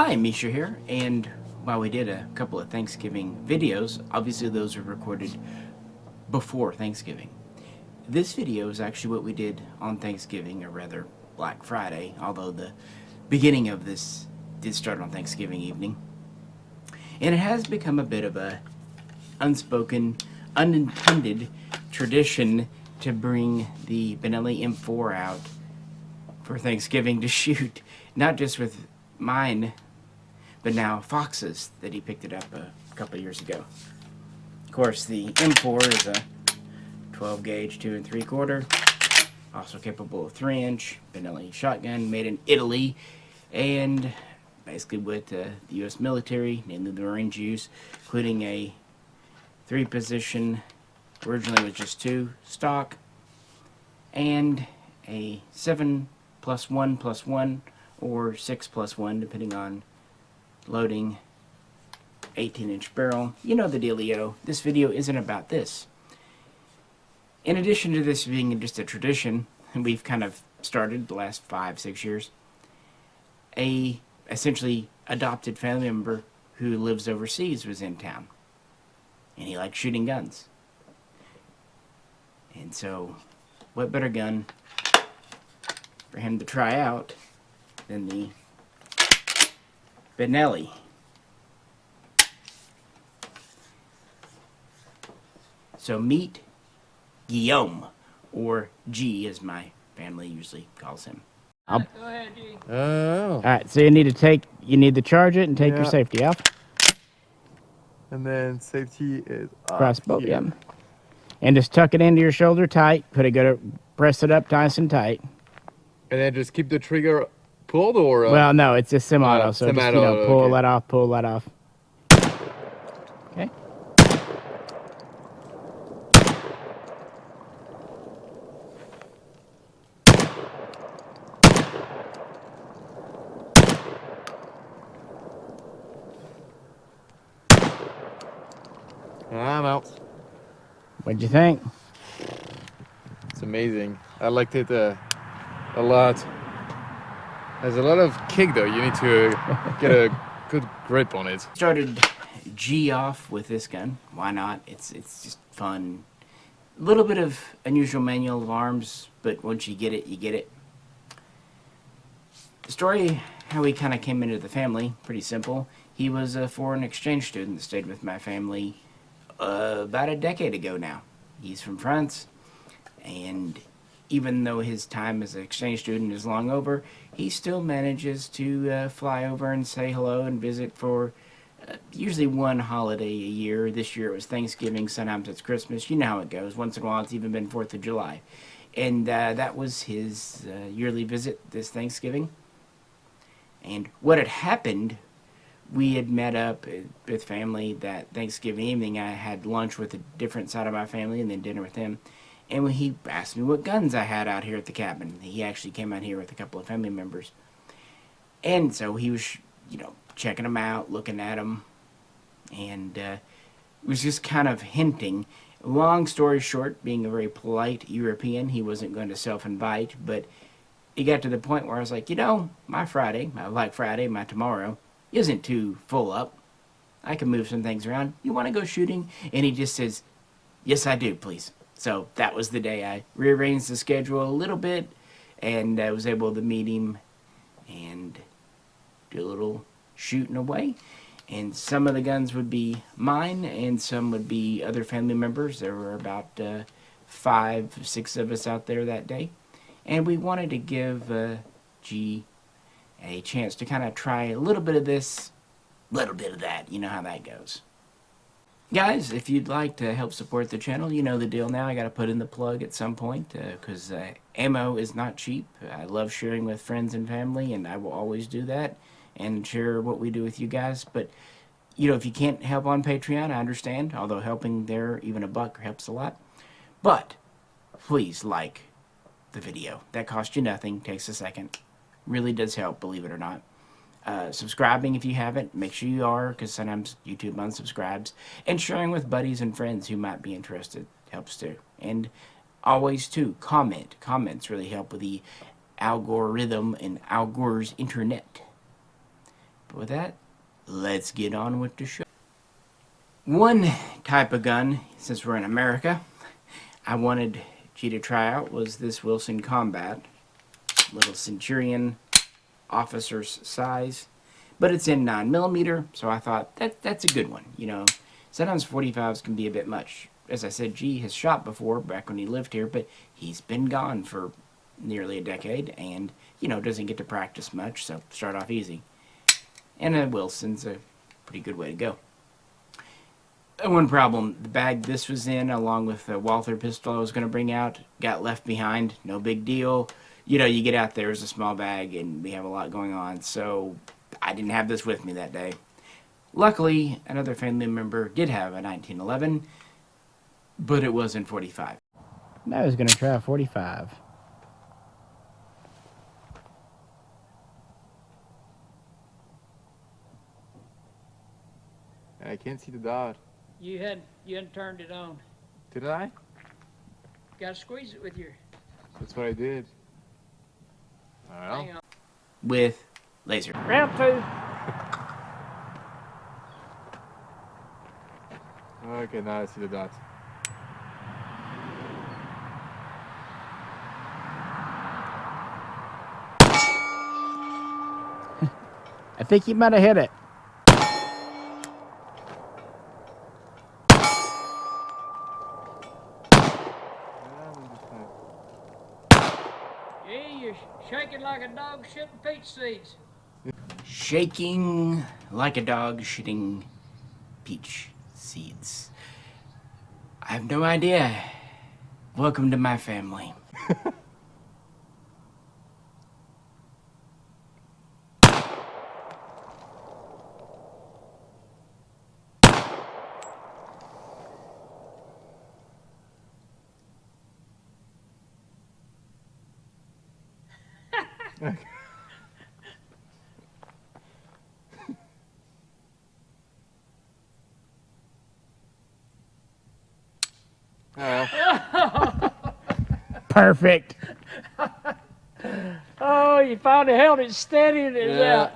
Hi, Misha here, and while we did a couple of Thanksgiving videos, obviously those were recorded before Thanksgiving. This video is actually what we did on Thanksgiving, or rather Black Friday, although the beginning of this did start on Thanksgiving evening. And it has become a bit of a unspoken, unintended tradition to bring the Benelli M4 out for Thanksgiving to shoot, not just with mine, but now Fox's, that he picked it up a couple of years ago. Of course, the M4 is a 12 gauge 2 3/4, also capable of 3-inch Benelli shotgun, made in Italy, and basically what the U.S. military, namely the Marines, use, including a 3-position, originally was just 2 stock, and a 7+1+1 or 6+1, depending on loading, 18-inch barrel. You know the dealio. This video isn't about this. In addition to this being just a tradition, and we've kind of started the last 5-6 years, a essentially adopted family member who lives overseas was in town, and he likes shooting guns. And so, what better gun for him to try out than the Benelli. So meet Guillaume, or G as my family usually calls him. Go ahead, G. Oh. Alright, so you need to charge it and take your safety off. And then safety is up Crossbow, here. yeah. And just tuck it into your shoulder tight. Press it up nice and tight. And then just keep the trigger pulled, or Well, no, it's just semi-auto, so just, semi-auto, pull okay. that off, pull that off. Okay. I'm out. What'd you think? It's amazing. I liked it a lot. There's a lot of kick though. You need to get a good grip on it. Started G off with this gun. Why not? It's just fun. A little bit of unusual manual of arms, but once you get it, you get it. The story, how he kind of came into the family, pretty simple. He was a foreign exchange student that stayed with my family about a decade ago now. He's from France, and even though his time as an exchange student is long over, he still manages to fly over and say hello and visit for usually one holiday a year. This year it was Thanksgiving, sometimes it's Christmas. You know how it goes. Once in a while it's even been 4th of July. And that was his yearly visit this Thanksgiving. And what had happened, we had met up with family that Thanksgiving evening. I had lunch with a different side of my family and then dinner with him. And when he asked me what guns I had out here at the cabin, he actually came out here with a couple of family members. And so he was, checking them out, looking at them, and was just kind of hinting. Long story short, being a very polite European, he wasn't going to self-invite, but it got to the point where I was like, my Black Friday, my tomorrow, isn't too full up. I can move some things around. You want to go shooting? And he just says, yes, I do, please. So that was the day I rearranged the schedule a little bit, and I was able to meet him and do a little shooting away. And some of the guns would be mine, and some would be other family members. There were about 5, 6 of us out there that day. And we wanted to give G a chance to kind of try a little bit of this, little bit of that. You know how that goes. Guys, if you'd like to help support the channel, you know the deal now. I got to put in the plug at some point because ammo is not cheap. I love sharing with friends and family, and I will always do that and share what we do with you guys. But, if you can't help on Patreon, I understand, although helping there, even $1 helps a lot. But please like the video. That costs you nothing, takes a second. Really does help, believe it or not. Subscribing if you haven't, make sure you are, because sometimes YouTube unsubscribes, and sharing with buddies and friends who might be interested helps too. And always too, comments really help with the algorithm and Al Gore's internet. But with that, let's get on with the show. One type of gun, since we're in America, I wanted G to try out was this Wilson Combat. Little Centurion, officer's size. But it's in 9mm, so I thought that's a good one. You know, sometimes 45s can be a bit much. As I said, G has shot before back when he lived here, but he's been gone for nearly a decade and, you know, doesn't get to practice much, so start off easy. And a Wilson's a pretty good way to go. One problem, the bag this was in, along with the Walther pistol I was going to bring out, got left behind. No big deal. You know, you get out there, it's a small bag, and we have a lot going on, so I didn't have this with me that day. Luckily, another family member did have a 1911, but it wasn't 45. Now I was going to try a 45. I can't see the dot. You hadn't turned it on. Did I? Gotta squeeze it with your. That's what I did. Well. Hang on. With laser. Round 2. Okay, now I see the dot. I think you might have hit it. Yeah, you're shaking like a dog shitting peach seeds. Shaking like a dog shitting peach seeds. I have no idea. Welcome to my family. Perfect. Oh, you finally held it steady and it's out.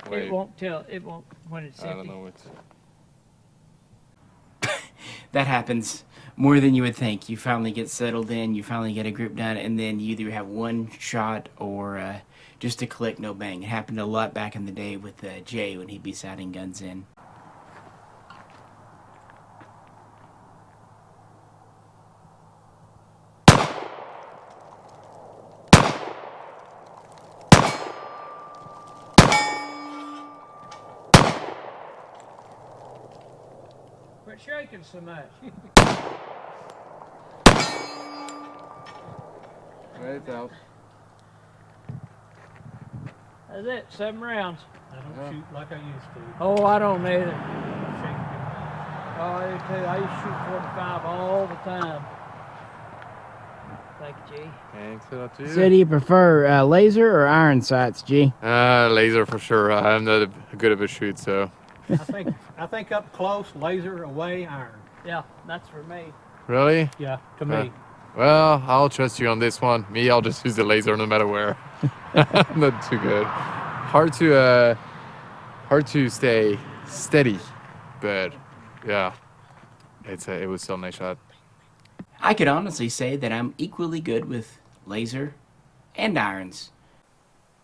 Wait. It won't tell. It won't when it's I don't empty. know what. That happens more than you would think. You finally get settled in, you finally get a group done, and then you either have one shot or just a click, no bang. It happened a lot back in the day with Jay when he'd be sighting guns in. Quit shaking so much. Right, it's out. That's it. 7 rounds. I don't shoot like I used to. Oh, I don't either. Shake Oh, I do too. I used to shoot 45 all the time. Thank you, G. Thanks a lot to you. So do you prefer laser or iron sights, G? Laser for sure. I'm not a good of a shoot, so. I think up close, laser, away, iron. Yeah, that's for me. Really? Yeah, to me. Well, I'll trust you on this one. Me, I'll just use the laser no matter where. Not too good. Hard to stay steady, but yeah, it was still a nice shot. I could honestly say that I'm equally good with laser and irons.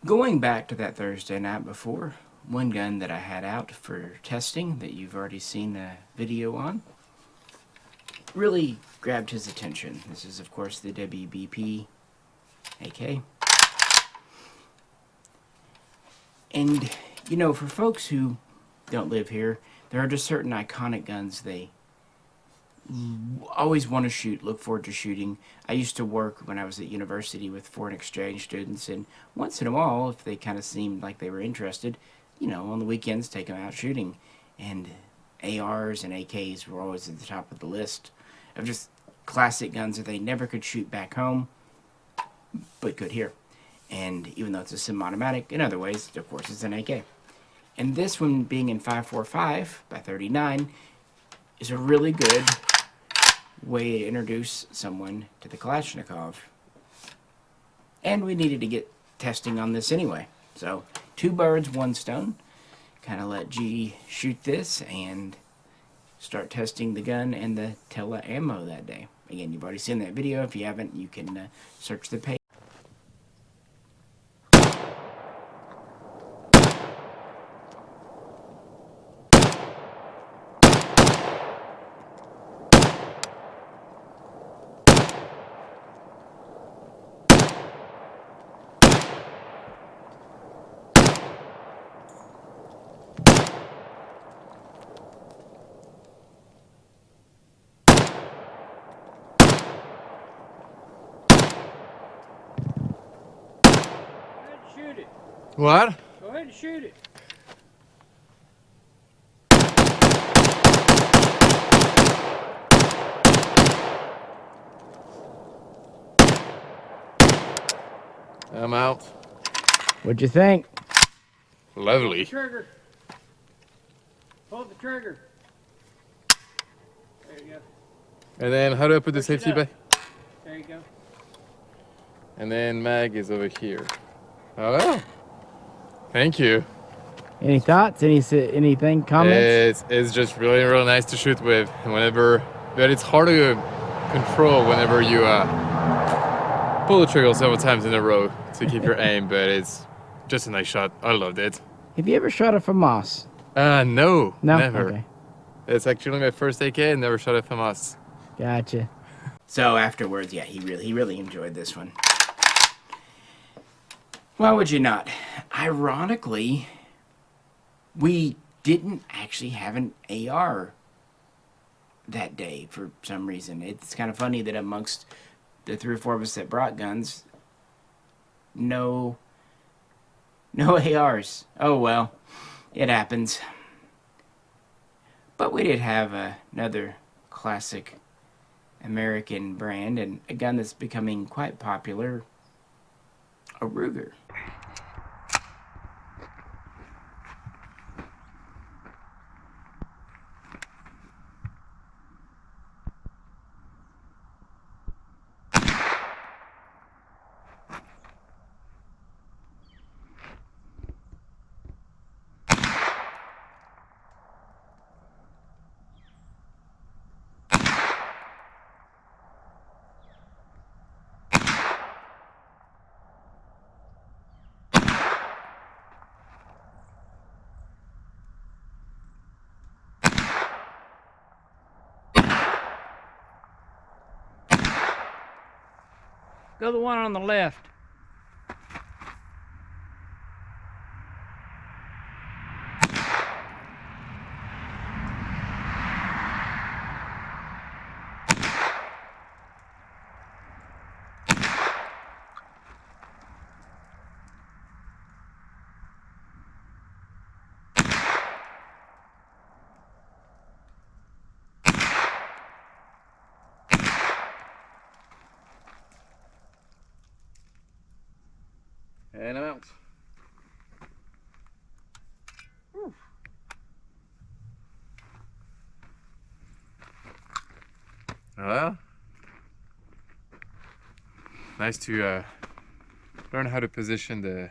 Going back to that Thursday night before, one gun that I had out for testing that you've already seen a video on really grabbed his attention. This is, of course, the WBP AK. And, you know, for folks who don't live here, there are just certain iconic guns they always want to shoot, look forward to shooting. I used to work when I was at university with foreign exchange students, and once in a while, if they kind of seemed like they were interested, you know, on the weekends, take them out shooting. And ARs and AKs were always at the top of the list of just classic guns that they never could shoot back home, but could here. And even though it's a semi-automatic, in other ways, of course, it's an AK. And this one, being in 5.45 by 39, is a really good way to introduce someone to the Kalashnikov. And we needed to get testing on this anyway. So, 2 birds, 1 stone. kind of let G shoot this and start testing the gun and the tele ammo that day. Again, you've already seen that video. If you haven't, you can search the page. Shoot it. What? Go ahead and shoot it. I'm out. What'd you think? Lovely. Trigger. Hold the trigger. There you go. And then how do I put the Push it safety up. back? There you go. And then mag is over here. Oh, well. Thank you. Any thoughts? Anything? Comments? It's just really, really nice to shoot with whenever, but it's hard to control whenever you pull the trigger several times in a row to keep your aim, but it's just a nice shot. I loved it. Have you ever shot a FAMAS? No, No? never. Okay. It's actually my first AK and never shot a FAMAS. Gotcha. So afterwards, yeah, he really enjoyed this one. Why would you not? Ironically, we didn't actually have an AR that day for some reason. It's kind of funny that amongst the 3 or 4 of us that brought guns, no ARs. Oh well, it happens. But we did have another classic American brand and a gun that's becoming quite popular, a Ruger. Go the one on the left. And I'm out. Well, nice to learn how to position the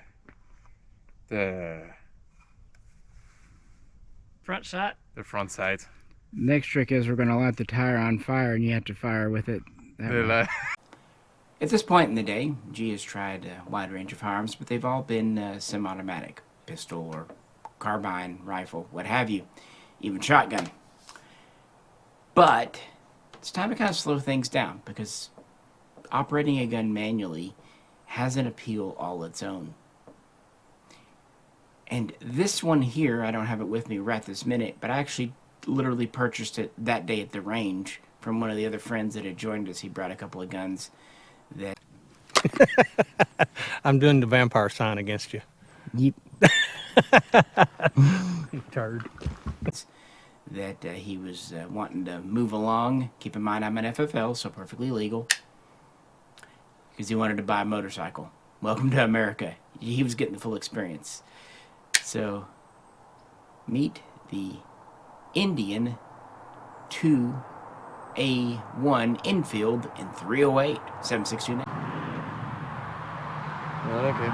Front sight. front sight. Next trick is we're going to light the tire on fire and you have to fire with it. At this point in the day, G has tried a wide range of firearms, but they've all been semi-automatic, pistol or carbine, rifle, what have you, even shotgun. But it's time to kind of slow things down because operating a gun manually has an appeal all its own. And this one here, I don't have it with me right this minute, but I actually literally purchased it that day at the range from one of the other friends that had joined us. He brought a couple of guns that... I'm doing the vampire sign against you. Yep. You turd. That he was wanting to move along. Keep in mind I'm an FFL, so perfectly legal. Because he wanted to buy a motorcycle. Welcome to America. He was getting the full experience. So, meet the Indian 2A1 infield in 308 762. Okay.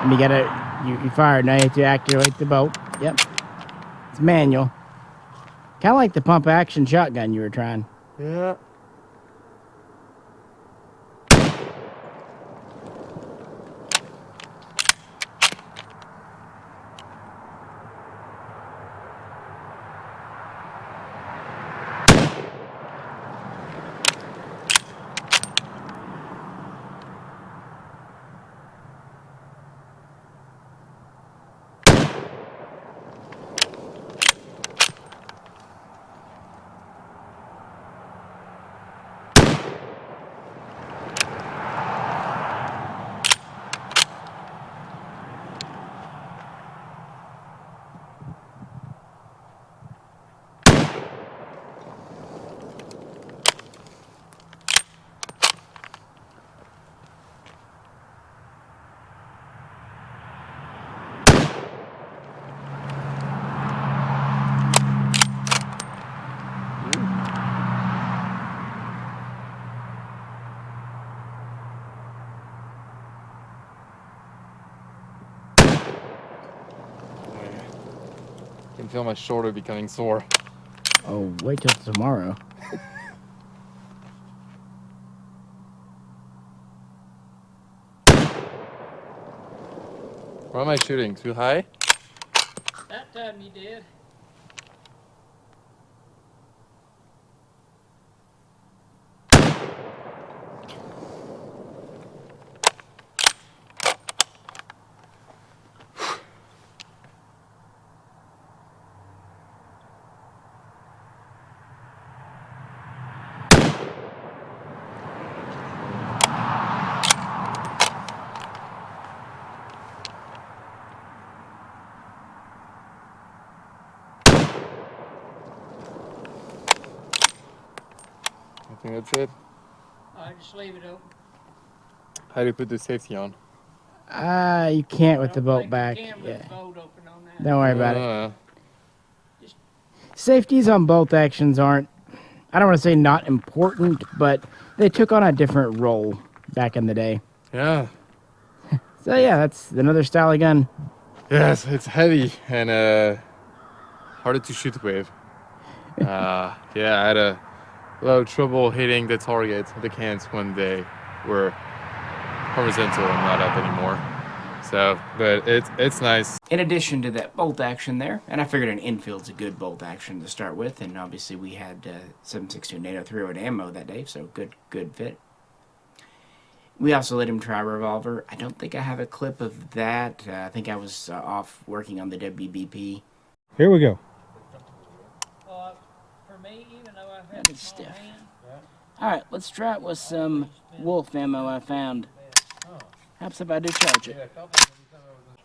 And you fire. Now you have to activate the bolt. Yep. It's manual. Kind of like the pump action shotgun you were trying. Yeah. I can feel my shoulder becoming sore. Oh, wait till tomorrow. Where am I shooting? Too high? That time you did. I think that's it. All right, just leave it open. How do you put the safety on? You can't with I the don't bolt think back. you can with Yeah. the bolt open on that. Don't worry about it. Uh, Safeties on bolt actions aren't, I don't want to say not important, but they took on a different role back in the day. yeah. So yeah, that's another style of gun. Yes, it's heavy and harder to shoot with. Yeah, I had a lot of trouble hitting the target, the cans, when they were horizontal and not up anymore. So, but it's nice. In addition to that bolt action there, and I figured an infield's a good bolt action to start with, and obviously we had 7.62 NATO 308 ammo that day, so good fit. We also let him try a revolver. I don't think I have a clip of that. I think I was off working on the WBP. Here we go. For me, even though I've That had is small stiff. hand, All right, let's try it with some wolf ammo I found. Perhaps if I do charge it.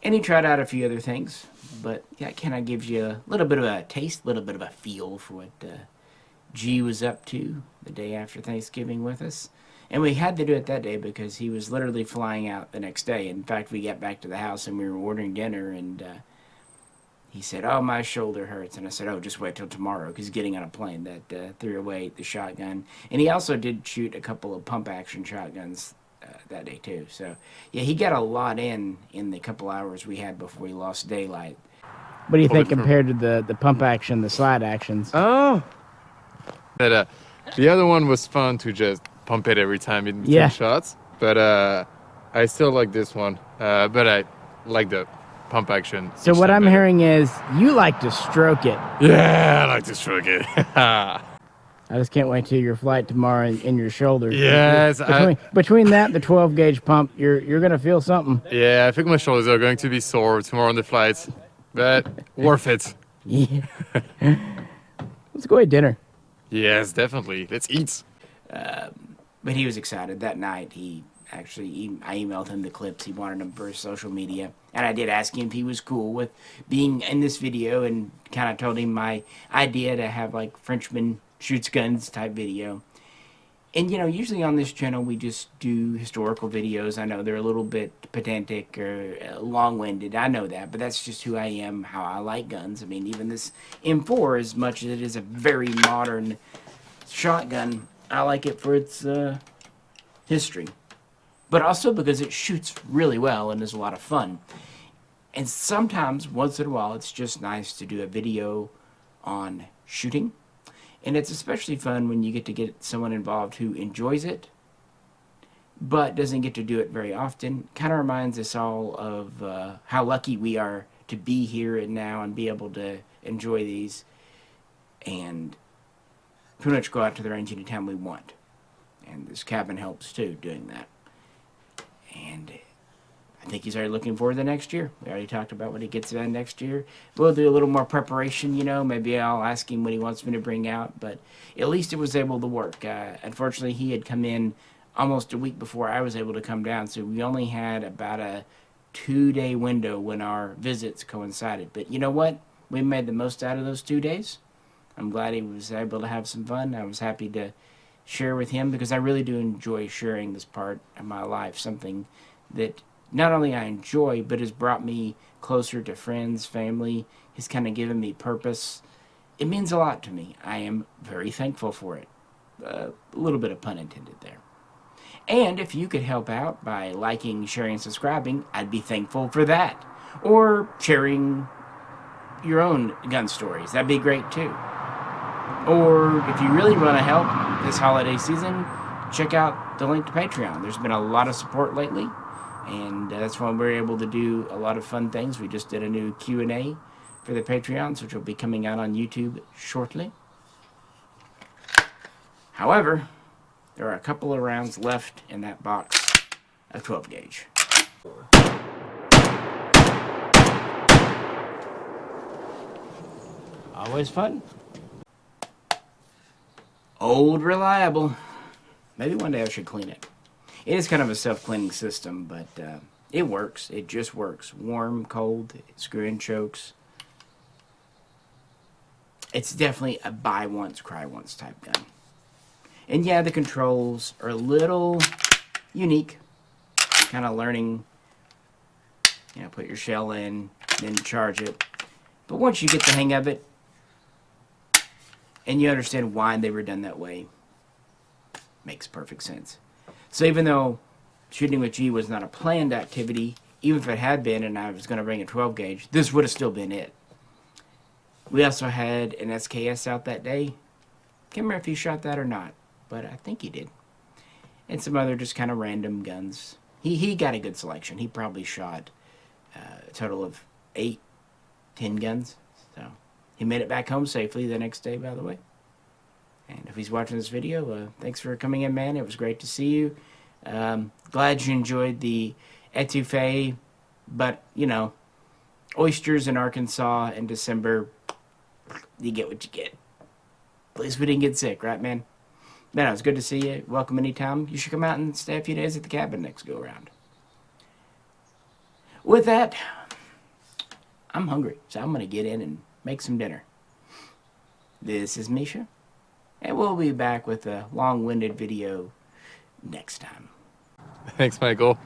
And he tried out a few other things, but that kind of gives you a little bit of a taste, a little bit of a feel for what G was up to the day after Thanksgiving with us. And we had to do it that day because he was literally flying out the next day. In fact, we got back to the house and we were ordering dinner, and he said, "Oh, my shoulder hurts." And I said, "Oh, just wait till tomorrow," because he's getting on a plane, that 308, the shotgun. And he also did shoot a couple of pump action shotguns that day too. So yeah, he got a lot in the couple hours we had before we lost daylight. What do you think compared to the pump action, the slide actions? Oh. But the other one was fun to just pump it every time in between shots. But I still like this one. But I like the pump action. So what I'm hearing is you like to stroke it. Yeah, I like to stroke it. I just can't wait till your flight tomorrow in your shoulder. Yes. Between that and the 12 gauge pump, you're gonna feel something. Yeah, I think my shoulders are going to be sore tomorrow on the flight, but worth it. Yeah. Let's go eat dinner. Yes, definitely. Let's eat. But he was excited that night. I emailed him the clips. He wanted them for his social media. And I did ask him if he was cool with being in this video, and kind of told him my idea to have like Frenchman shoots guns type video. And usually on this channel we just do historical videos. I know they're a little bit pedantic or long-winded. I know that, but that's just who I am, how I like guns. I mean, even this M4, as much as it is a very modern shotgun, I like it for its history. but also because it shoots really well and is a lot of fun. And sometimes, once in a while, it's just nice to do a video on shooting. And it's especially fun when you get someone involved who enjoys it, but doesn't get to do it very often. Kind of reminds us all of how lucky we are to be here and now and be able to enjoy these and pretty much go out to the range anytime we want. And this cabin helps too, doing that. And I think he's already looking forward to the next year. We already talked about what he gets done next year. We'll do a little more preparation, you know. Maybe I'll ask him what he wants me to bring out, but at least it was able to work. Unfortunately, he had come in almost a week before I was able to come down, so we only had about a 2-day window when our visits coincided. But you know what? We made the most out of those 2 days. I'm glad he was able to have some fun. I was happy to share with him because I really do enjoy sharing this part of my life, something that not only I enjoy, but has brought me closer to friends, family. Has kind of given me purpose. It means a lot to me. I am very thankful for it. A little bit of pun intended there. And if you could help out by liking, sharing, and subscribing, I'd be thankful for that. Or sharing your own gun stories. That'd be great too. Or if you really want to help this holiday season, check out the link to Patreon. There's been a lot of support lately, and that's why we're able to do a lot of fun things. We just did a new Q&A for the Patreons, which will be coming out on YouTube shortly. However, there are a couple of rounds left in that box of 12 gauge. Always fun. Old reliable. Maybe one day I should clean it. It is kind of a self-cleaning system, but it works. It just works. Warm, cold, screw-in chokes. It's definitely a buy once, cry once type gun. And yeah, the controls are a little unique. Kind of learning, put your shell in, then charge it. But once you get the hang of it, and you understand why they were done that way, makes perfect sense. So even though shooting with G was not a planned activity, even if it had been and I was going to bring a 12 gauge, this would have still been it. We also had an SKS out that day. Can't remember if he shot that or not, but I think he did. And some other just kind of random guns. He got a good selection. He probably shot a total of 8, 10 guns. So he made it back home safely the next day, by the way. And if he's watching this video, thanks for coming in, man. It was great to see you. Glad you enjoyed the etouffee. But, oysters in Arkansas in December, you get what you get. At least we didn't get sick, right, man? Man, it was good to see you. Welcome anytime. You should come out and stay a few days at the cabin next go-around. With that, I'm hungry, so I'm going to get in and make some dinner. This is Misha, and we'll be back with a long-winded video next time. Thanks, Michael.